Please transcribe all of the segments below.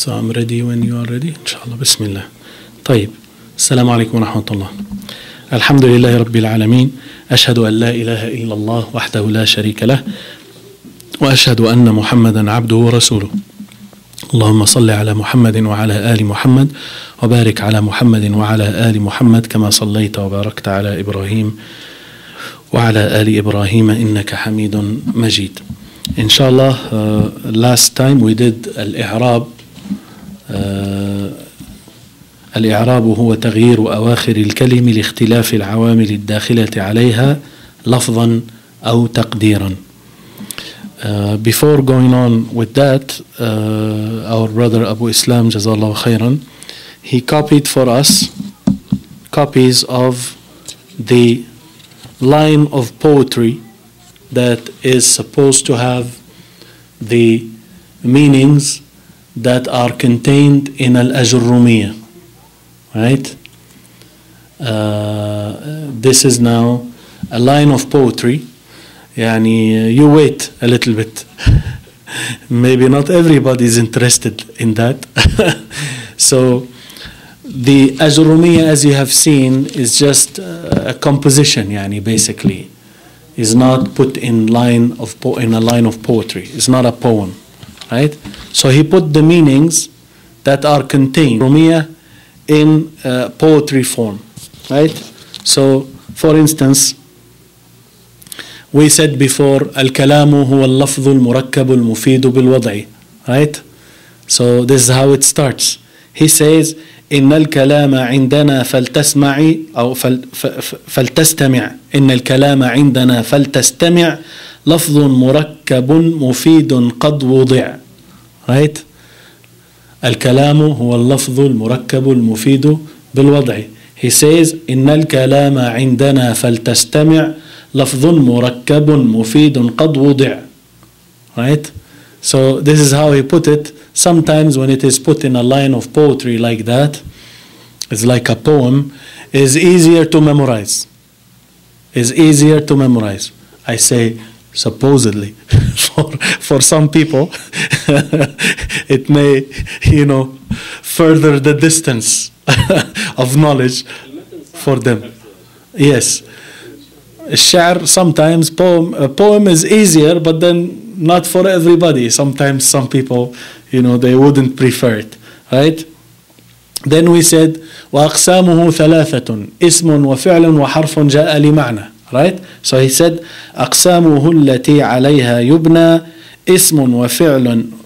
So I'm ready when you are ready. إن شاء الله. بسم الله. طيب. السلام عليكم ورحمة الله. الحمد لله رب العالمين. أشهد أن لا إله إلا الله وحده لا شريك له. وأشهد أن محمدا عبده ورسوله. اللهم صل على محمد وعلى آل محمد وبارك على محمد وعلى آل محمد كما صليت وباركت على إبراهيم وعلى آل إبراهيم إنك حميد مجيد. إن شاء الله last time we did الإعراب. الإعراب هو تغيير أواخر الكلم لاختلاف العوامل الداخلة عليها لفظا أو تقديرا. Before going on with that, our brother Abu Islam Jazallahu Khairan, he copied for us copies of the line of poetry that is supposed to have the meanings that are contained in al-Ajrumiyyah, right? This is now a line of poetry. Yani, you wait a little bit. Maybe not everybody is interested in that. So the Ajrumiyyah, as you have seen, is just a composition, yani, basically. Is not put in a line of poetry. It's not a poem, right? So he put the meanings that are contained in poetry form, right? So, for instance, we said before, الكلام هو اللفظ المركب المفيد بالوضع, right? So this is how it starts. He says, إن الكلام عندنا فلتسمعي أو فلتستمع. إن الكلام عندنا فلتستمع لفظ مركب مفيد قد وضع. Right? الكلام هو اللفظ المركب المفيد بالوضع. He says إن الكلام عندنا فلتستمع لفظ مركب مفيد قد وضع. Right? So this is how he put it. Sometimes when it is put in a line of poetry like that, it's like a poem, is easier to memorize. Is easier to memorize. I say supposedly. For some people, it may, further the distance of knowledge for them. Yes. Sha'ar, sometimes a poem is easier, but then not for everybody. Sometimes some people, they wouldn't prefer it, right? Then we said وأقسامه ثلاثة اسم وفعل وحرف جاء لمعنى, right? So he said أقسامه التي عليها يبنى اسم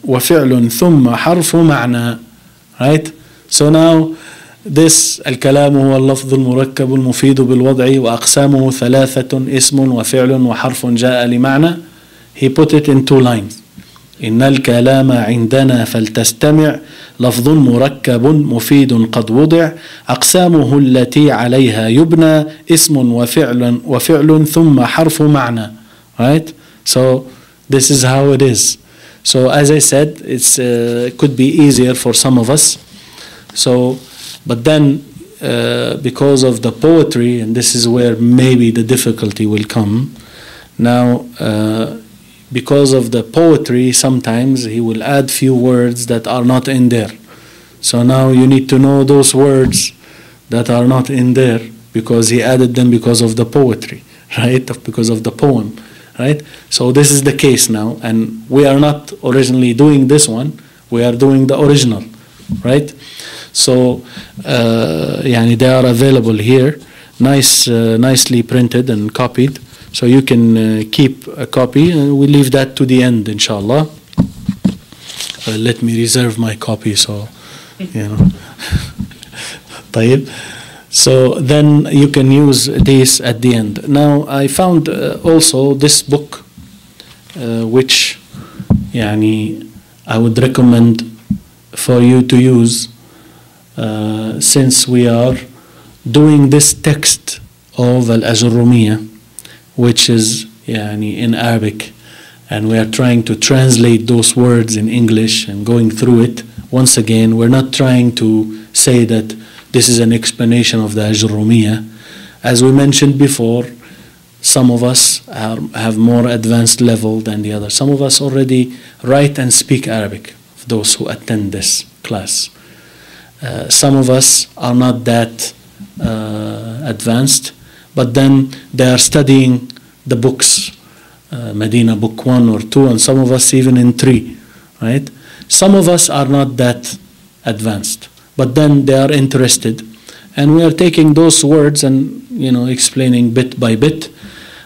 وفعل ثم حرف معنى, right? So now this الكلام هو اللفظ المركب المفيد بالوضع وأقسامه ثلاثة اسم وفعل وحرف جاء لمعنى. He put it in two lines. إن الكلام عندنا فلتستمع لفظ مركب مفيد قد وضع أقسامه التي عليها يبنى اسم وفعل ثم حرف معنى. Right? So this is how it is. So as I said, it could be easier for some of us. So, but then because of the poetry, and this is where maybe the difficulty will come. Now, because of the poetry, sometimes he will add few words that are not in there. So now you need to know those words that are not in there because he added them because of the poetry, right? Because of the poem, right? So this is the case now, and we are not originally doing this one. We are doing the original, right? So they are available here, nicely printed and copied. So you can keep a copy, and we'll leave that to the end, inshallah. Let me reserve my copy, so, طيب. So then you can use this at the end. Now I found also this book, which I would recommend for you to use, since we are doing this text of Al-Ajrumiyyah, which is in Arabic, and we are trying to translate those words in English and going through it. Once again, we're not trying to say that this is an explanation of the Ajrumiyyah. As we mentioned before, some of us have more advanced level than the others. Some of us already write and speak Arabic. of those who attend this class. Some of us are not that advanced, but then they are studying the books, Medina book 1 or 2, and some of us even in 3, right? Some of us are not that advanced, but then they are interested, and we are taking those words and, you know, explaining bit by bit.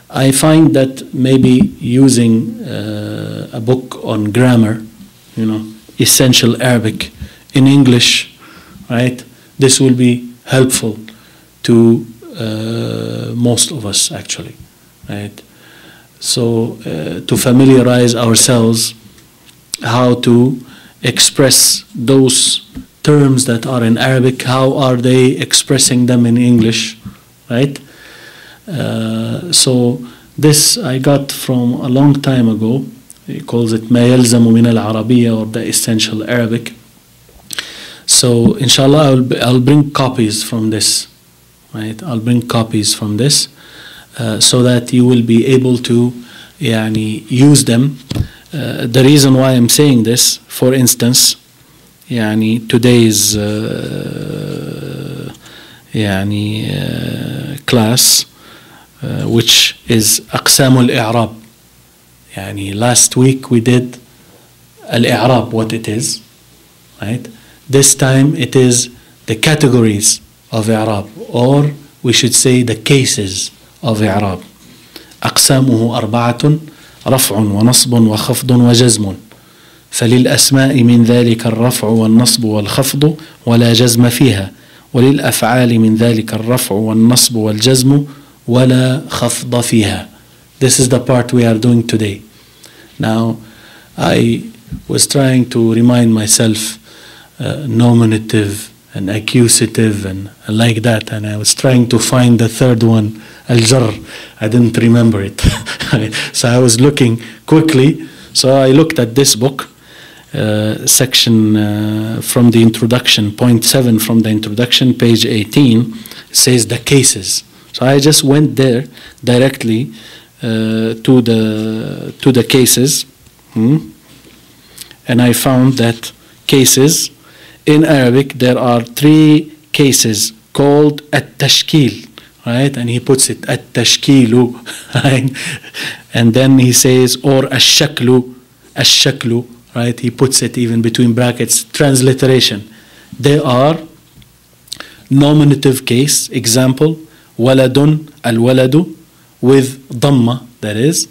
I find that maybe using a book on grammar, you know, essential Arabic in English, right? This will be helpful to most of us, actually, right? So to familiarize ourselves how to express those terms that are in Arabic, how are they expressing them in English, right? So this I got from a long time ago. He calls it ما يلزم من العربية, or the essential Arabic. So inshallah I'll bring copies from this, right? I'll bring copies from this so that you will be able to use them. The reason why I'm saying this, for instance, today's class, which is أقسام الإعراب. Last week we did al-i'rab, what it is, right? This time it is the categories of i'rab, or we should say the cases of i'rab. أقسامه أربعة: رفع ونصب وخفض وجزم. فللأسماء من ذلك الرفع والنصب والخفض ولا جزم فيها، وللأفعال من ذلك الرفع والنصب والجزم ولا خفض فيها. This is the part we are doing today. Now, I was trying to remind myself nominative and accusative and like that, and I was trying to find the third one, al-jar. I didn't remember it. So I was looking quickly. So I looked at this book, section from the introduction, point 7 from the introduction, page 18, says the cases. So I just went there directly to the cases, and I found that cases in Arabic, there are 3 cases called at-tashkil, right? And he puts it at-tashkilu, right? And then he says, or ash-shaklu, right? He puts it even between brackets, transliteration. They are nominative case, example, waladun, al-waladu, with dhamma, that is.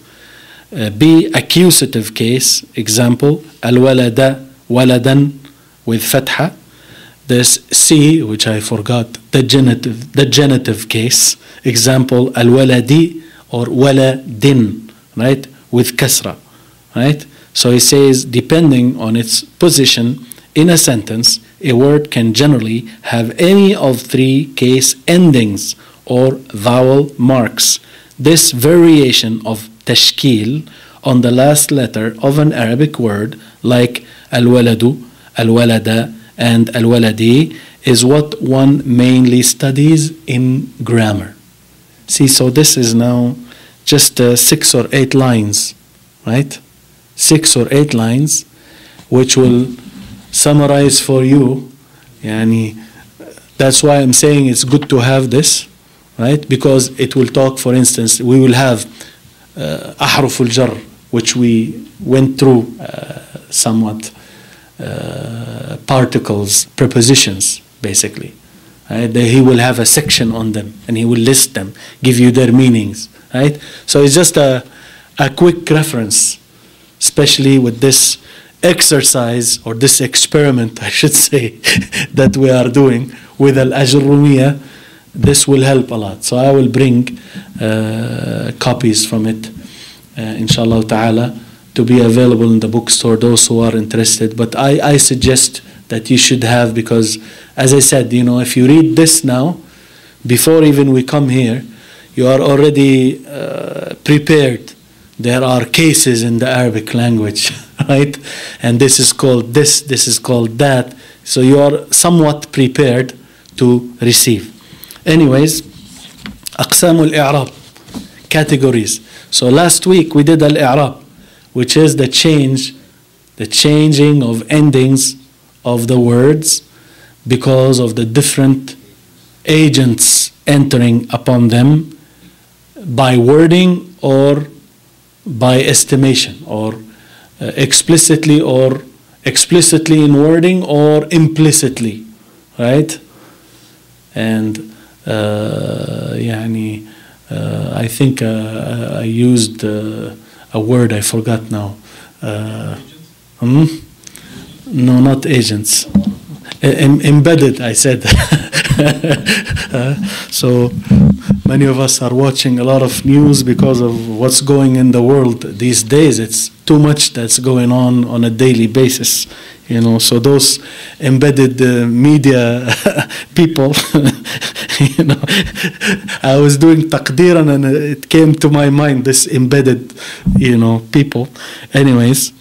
B, accusative case, example, al-walada, waladan, with fatha. There's C, which I forgot, the genitive case, example, al-waladi, or waladin, right, with kasra, right? So he says, depending on its position in a sentence, a word can generally have any of 3 case endings or vowel marks. This variation of tashkil on the last letter of an Arabic word, like al-waladu, al-walada, and al-waladi, is what one mainly studies in grammar. See, so this is now just 6 or 8 lines, right? 6 or 8 lines, which will summarize for you. That's why I'm saying it's good to have this, right? Because it will talk, for instance, we will have ahruf al-jar, which we went through somewhat, particles, prepositions, basically. Right? He will have a section on them, and he will list them, give you their meanings, right? So it's just a quick reference, especially with this exercise, or this experiment, I should say, that we are doing with al-Ajrumiyyah. This will help a lot. So I will bring copies from it, inshallah ta'ala, to be available in the bookstore, those who are interested. But I suggest that you should have, because as I said, if you read this now, before even we come here, you are already prepared. There are cases in the Arabic language, right? And this is called this is called that. So you are somewhat prepared to receive. Anyways, أقسام الإعراب, categories. So last week we did al-i'rab, which is the change the changing of endings of the words because of the different agents entering upon them by wording or by estimation, or explicitly in wording or implicitly, right? And I think I used a word I forgot now. No, not agents. Embedded, I said. So many of us are watching a lot of news because of what's going in the world these days. It's too much that's going on a daily basis, you know. So those embedded media people, you know, I was doing taqdeeran and it came to my mind, this embedded, you know, people. Anyways,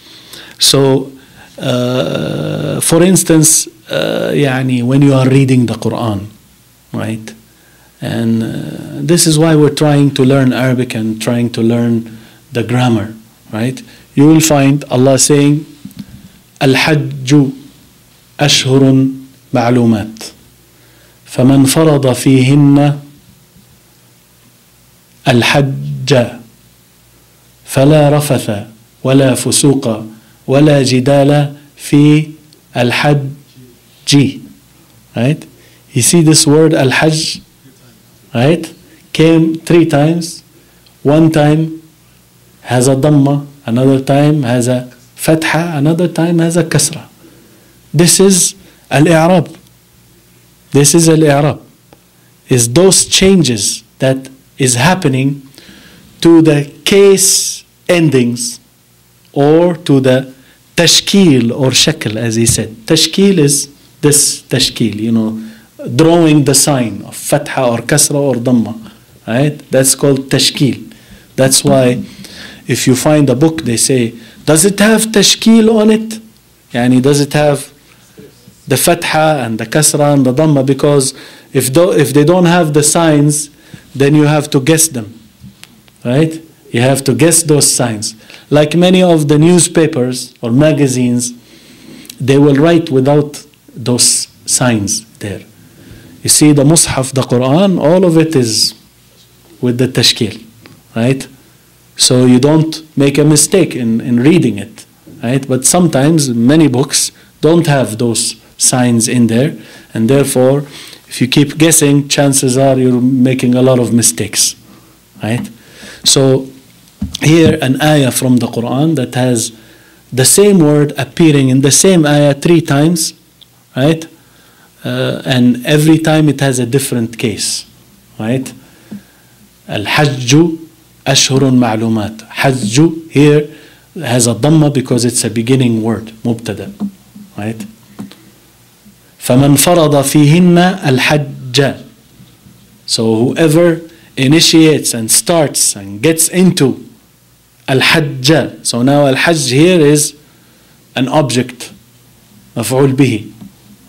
so for instance, when you are reading the Quran, right? And this is why we're trying to learn Arabic and trying to learn the grammar, right? You will find Allah saying, Al-Hajju Ashhurun Ma'lumat. فَمَنْ فَرَضَ فِيهِنَّ الْحَجَّ فَلَا رَفَثَ وَلَا فُسُوقَ وَلَا جِدَالَ فِي الْحَجِّ. Right? You see this word Al-Hajj, right? Came 3 times. One time has a Dhamma, another time has a Fatha, another time has a Kasra. This is Al-I'rab. This is Al-I'rab. Is those changes that is happening to the case endings or to the tashkil or shakl, as he said. Tashkil is this tashkil, you know, drawing the sign of fatha or kasra or dhamma, right? That's called tashkil. That's why if you find a book, they say, does it have tashkil on it? Yani, does it have the fatha and the kasra and the dhamma? Because if they don't have the signs, then you have to guess them, right? You have to guess those signs. Like many of the newspapers or magazines, they will write without those signs there. You see the Mus'haf, the Quran, all of it is with the tashkil, right? So you don't make a mistake in reading it, right? But sometimes many books don't have those signs in there, and therefore if you keep guessing, chances are you're making a lot of mistakes, right? So here an ayah from the Quran that has the same word appearing in the same ayah 3 times, right? And every time it has a different case, right? Al-Hajju Ashhurun Ma'lumat. Hajju here has a dhamma because it's a beginning word, mubtada, right? فَمَنْ فَرَضَ فِيهِنَّ الْحَجَّ. So whoever initiates and starts and gets into al-hajj. So now al-hajj here is an object, maf'ul bihi,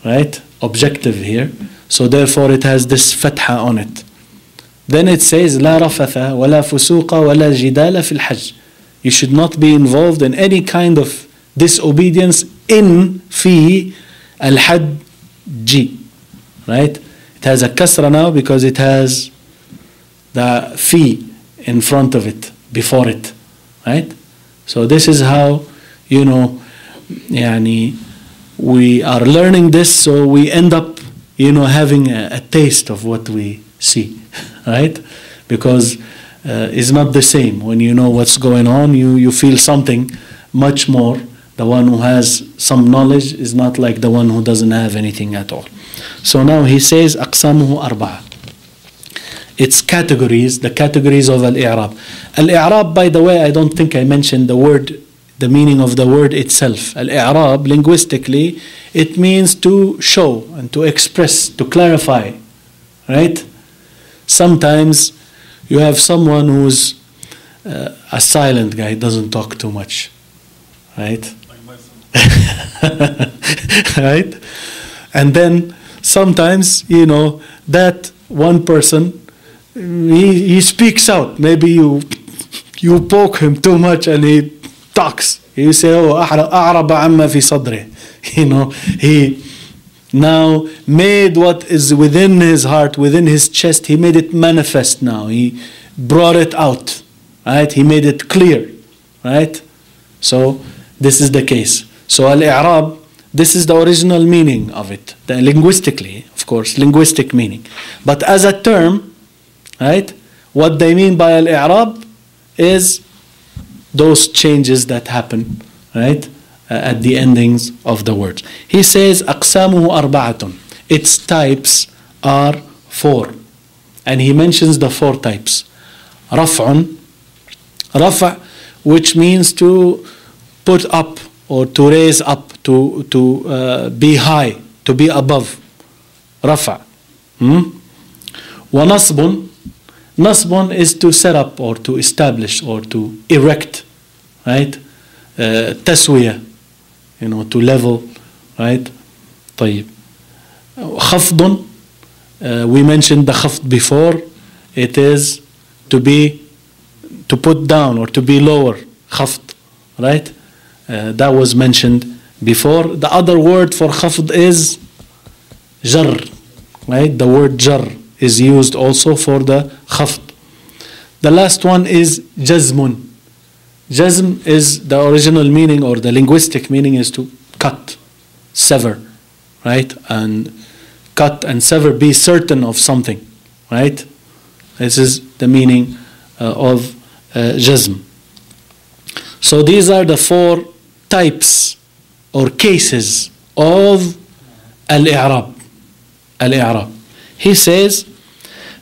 right? Objective here. So therefore it has this fatha on it. Then it says لا رفث ولا فسوق ولا جدال في الحج. You should not be involved in any kind of disobedience in fi al-hajj, right? It has a kasra now because it has the fi in front of it, before it, right? So this is how, you know, we are learning this, so we end up, you know, having a taste of what we see, right? Because it's not the same. When you know what's going on, you feel something much more. The one who has some knowledge is not like the one who doesn't have anything at all. So now he says أقسامه أربعة. Its categories, the categories of al-i'rab. Al-i'rab, by the way, I don't think I mentioned the word, the meaning of the word itself. Al-i'rab, linguistically, it means to show and to express, to clarify, right? Sometimes you have someone who's a silent guy, doesn't talk too much, right? Right? And then sometimes, you know, that one person, he speaks out. Maybe you poke him too much and he talks, You say, oh, أعرب عما في صدره. You know, he now made what is within his heart, within his chest, he made it manifest now. He brought it out, right? He made it clear, right? So this is the case. So al-i'rab, this is the original meaning of it, linguistically, of course, linguistic meaning. But as a term, right, what they mean by al-i'rab is those changes that happen, right, at the endings of the words. He says, أقسامه أربعة. Its types are 4. And he mentions the 4 types. رفع, رفع, which means to put up or to raise up, to be high, to be above. رفع. ونصب, نصب is to set up or to establish or to erect, right? تسوية, you know, to level, right? طيب. خفض, we mentioned the خفض before. It is to put down or to be lower. خفض, right? That was mentioned before. The other word for خفض is jar, right? The word jar is used also for the خفض. The last one is جزم. Jazm is the original meaning, or the linguistic meaning is to cut, sever, right? And cut and sever, be certain of something, right? This is the meaning of jazm. So these are the 4 types or cases of al-i'rab. Al-i'rab. He says,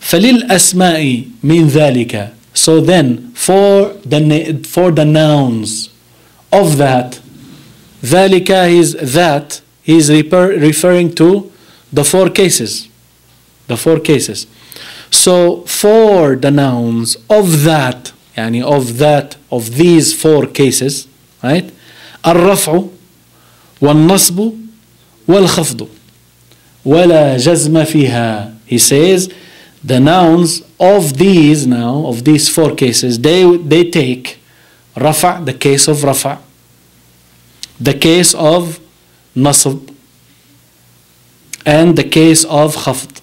فَلِلْأَسْمَاءِ مِنْ ذَلِكَ. So then, for the nouns of that, ذَلِكَ is that, he is referring to the 4 cases. The 4 cases. So for the nouns of that, يعني of these 4 cases, right? الرفع والنصب والخفض ولا جزم فيها. He says the nouns of these 4 cases, they take رفع, the case of رفع, the case of نصب, and the case of خفض,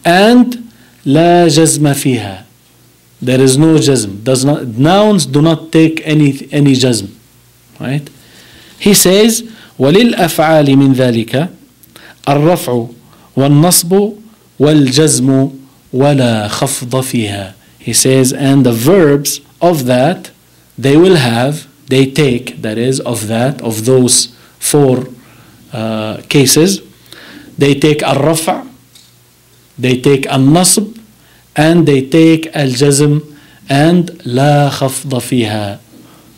and لا جزم فيها. There is no jazm. Nouns do not take any jazm, right? He says وللأفعال من ذلك الرفع والنصب والجزم ولا خفض فيها. He says, and the verbs of that, they take, that is, of those 4 cases, they take al-raf', they take al-nasb, and they take al-jazm, and la khafda fiha.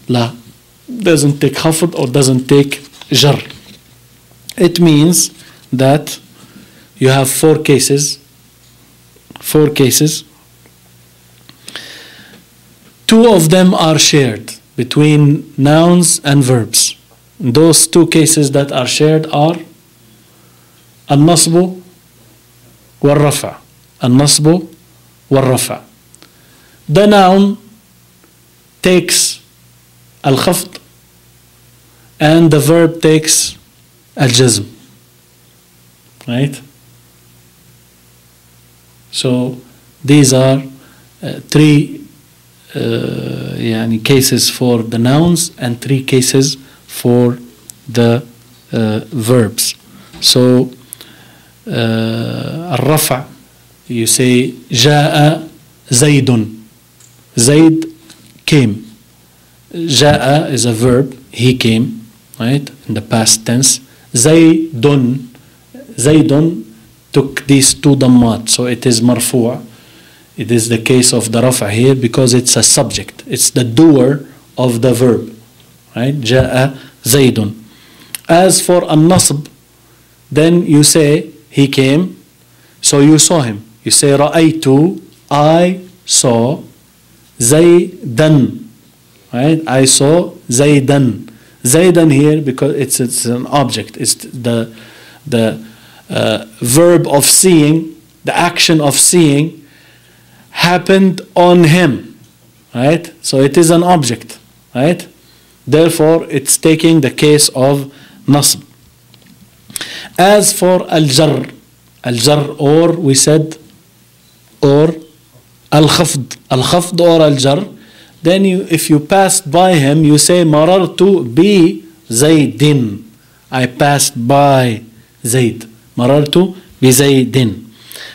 La doesn't take khafd or doesn't take jar. It means that you have 4 cases. 4 cases. 2 of them are shared between nouns and verbs. Those 2 cases that are shared are al-nasbu wal-rafa'. Al-nasbu wal-rafa'. The noun takes al-khafd and the verb takes al-jazm. Right? So these are 3 cases for the nouns and 3 cases for the verbs. So الرفع, you say جاء زيد. Zayd came. جاء is a verb, he came, right, in the past tense. Zaydun took these 2 dammat, so it is marfu'. It is the case of the rafa' here because it's a subject. It's the doer of the verb, right? جاء زيد. As for an-nasb, then you say he came, so you saw him. You say رأيت, I saw زيدًا, right? I saw زيدًا. Zaydan here because it's an object. It's the verb of seeing, the action of seeing happened on him, right? So it is an object, right? Therefore, it's taking the case of nasb. As for al-jar, or we said, or al-khafd or al-jar, then if you passed by him, you say marartu bi zaydin. I passed by Zayd. Marartu bi zaydin.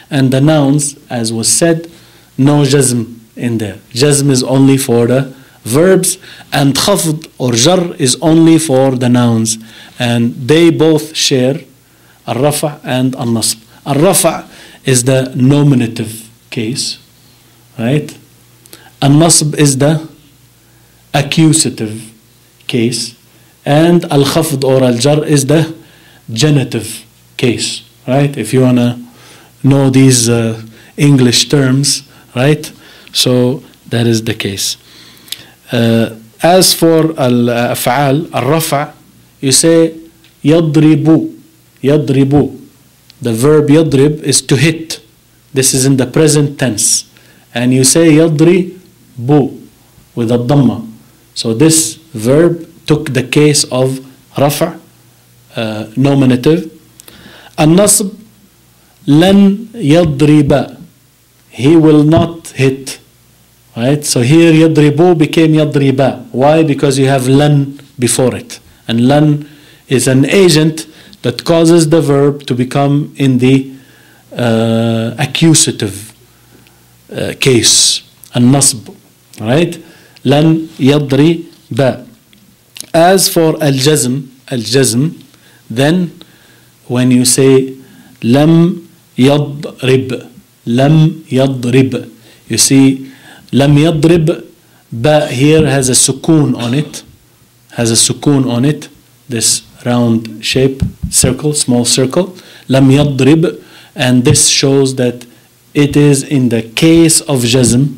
And the nouns, as was said, no jazm in there. Jazm is only for the verbs, and khafd or jar is only for the nouns. And they both share al-rafa' and al-nasb. Al-rafa' is the nominative case, right? Al-nasb is the accusative case, and al-khafd or al-jar is the genitive case, right? If you want to know these English terms, right? So that is the case. As for al-af'al, al-rafa', you say yadribu. Yadribu. The verb yadrib is to hit. This is in the present tense. And you say yadribu with a dhamma. So this verb took the case of rafa', nominative. An-nasb, lan yadriba. He will not hit. Right? So here yadribu became yadriba. Why? Because you have lan before it. And lan is an agent that causes the verb to become in the accusative case. An-nasb. Right? Lan yadriba. As for al-jazm, then when you say lam yadrib, you see lam yadrib, ba here has a sukoon on it, this round shape, circle, small circle, lam yadrib, and this shows that it is in the case of jazm.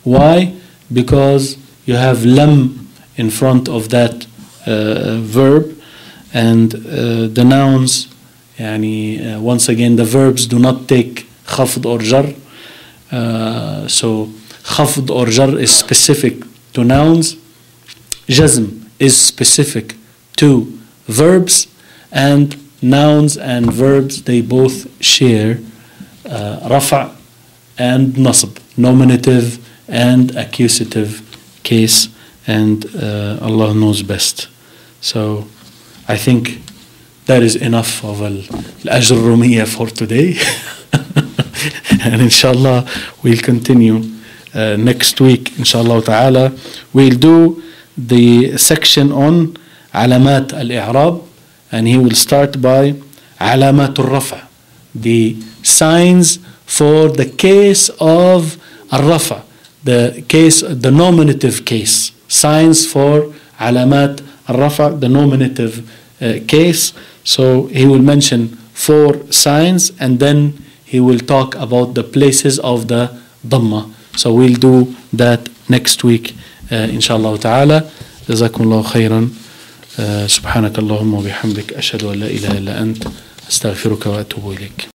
Why? Because you have lam in front of that verb, and the nouns, once again, the verbs do not take khafd or jar. So khafd or jar is specific to nouns, jazm is specific to verbs, and nouns and verbs, they both share rafa' and nasb, nominative and accusative case, and Allah knows best. So I think that is enough of al-Ajrumiyyah for today. And inshallah we'll continue next week, inshallah ta'ala. We'll do the section on alamat al-i'rab, and he will start by alamat al-rafa', the signs for the case of al-rafa', the nominative case, signs for alamat al-rafa', the nominative case. So he will mention 4 signs, and then he will talk about the places of the dhamma. So we'll do that next week, inshallah ta'ala. Jazakumullahu khairan. سبحانك اللهم وبحمدك أشهد أن لا إله إلا أنت أستغفرك وأتوب إليك.